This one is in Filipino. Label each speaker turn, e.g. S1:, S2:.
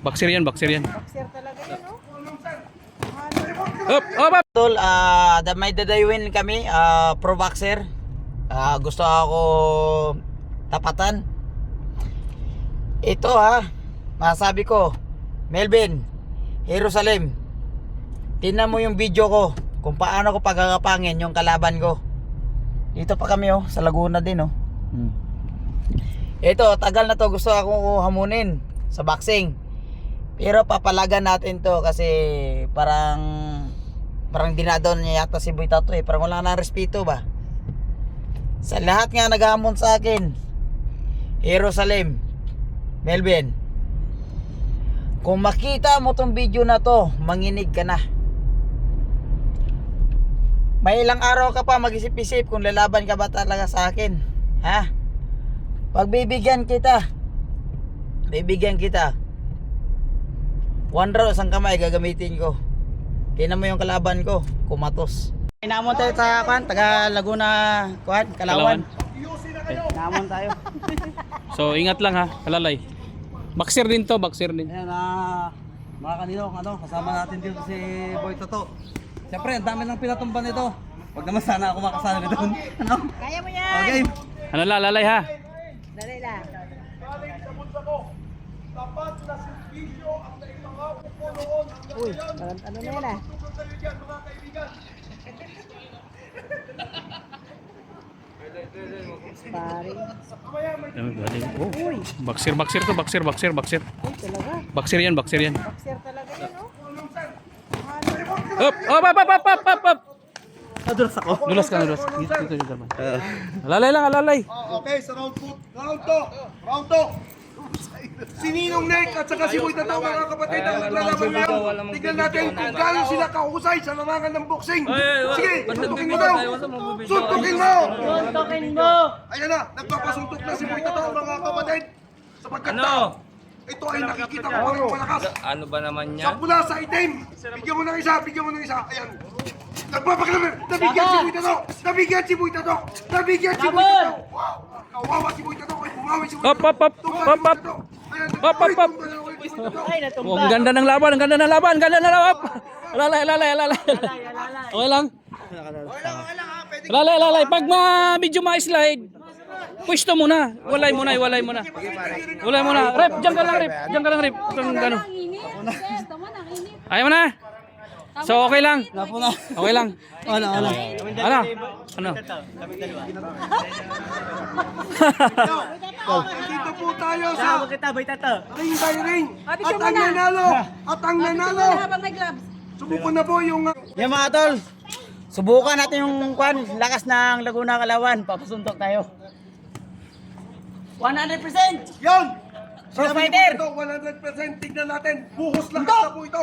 S1: Boxer yan, boxer yan.
S2: Boxer talaga yan, no?
S1: Up, up, up.
S3: Tol, may dadayuin kami, pro boxer. Gusto ako tapatan. Ito masabi ko, Melvin, Jerusalem, tingnan mo yung video ko kung paano ko pagagapangin yung kalaban ko. Dito pa kami sa Laguna din Ito, tagal na to gusto akong hamunin sa boxing. Pero papalagan natin to kasi parang dinadon niya yata si Boy Tato parang wala na respeto ba. Sa lahat nga naghamon sa akin, Jerusalem, Melvin, kung makita mo tong video na to, manginig ka na. May ilang araw ka pa mag-isip-isip kung lalaban ka ba talaga sa akin. Pagbibigyan kita. One round isang kamay gagamitin ko. Tingnan mo yung kalaban ko, kumatos. Inamon tayo sa taga Laguna, Kalawan. Inamon tayo.
S1: So ingat lang kalalay. Boxer din to, boxer din.
S4: Ayan mga kanino, kasama natin dito si Boy Tato. Siyempre, ang dami ng pinatumban nito. Huwag naman sana ako makasali doon.
S2: Kaya mo yan!
S4: Okay.
S1: Ano lalay
S2: Dali lang. Uy, ano na yan Sparring.
S1: Boxer to, boxer.
S2: Uy, talaga.
S1: Boxer yan, boxer yan.
S2: Boxer talaga yan, no?
S1: Up, up.
S4: Nadulas ako.
S1: Dulas ka. Dito naman. Alalay.
S5: Okay, sa round 2. Si Ninong Nek at saka si Boy Tato, mga kapatid ang naglalaban ngayon. Tignan natin kung gaano sila kahusay sa larangan ng boxing. Sige, suntukin mo daw. Suntukin mo. Ayan na, nagpapasuntok na si Boy Tato, mga kapatid. Sapagkat ito ay nakikita ko pa rin palakas.
S6: Ano ba naman
S5: Sa
S6: yan?
S5: pula, sa itim. Bigyan mo ng isa. Ayan. Nagpapakalaman. Nabigyan si Boy Tato. Wow. Kawawa si Boy Tato. Ay, bumawi si Boy Tato.
S1: Up. Oh, ang ganda ng laban. Alalay. Okay lang. Alalay. Pag medyo ma-slide, pwesto muna. Walay muna. Rep, diyan ka lang, Rep. Ano? Ayaw mo na? So okay lang. Okay lang. Ano?
S5: Dito po tayo sa ring by ring. At ang nanalo.
S2: Habang may gloves.
S5: Subukan na po yung
S3: Yan mga tol, subukan natin yung lakas ng Laguna Kalawan. Papasuntok tayo. 100%!
S5: Yan!
S3: Pro fighter!
S5: Ito, 100% tignan natin. Buhos lakas na po ito.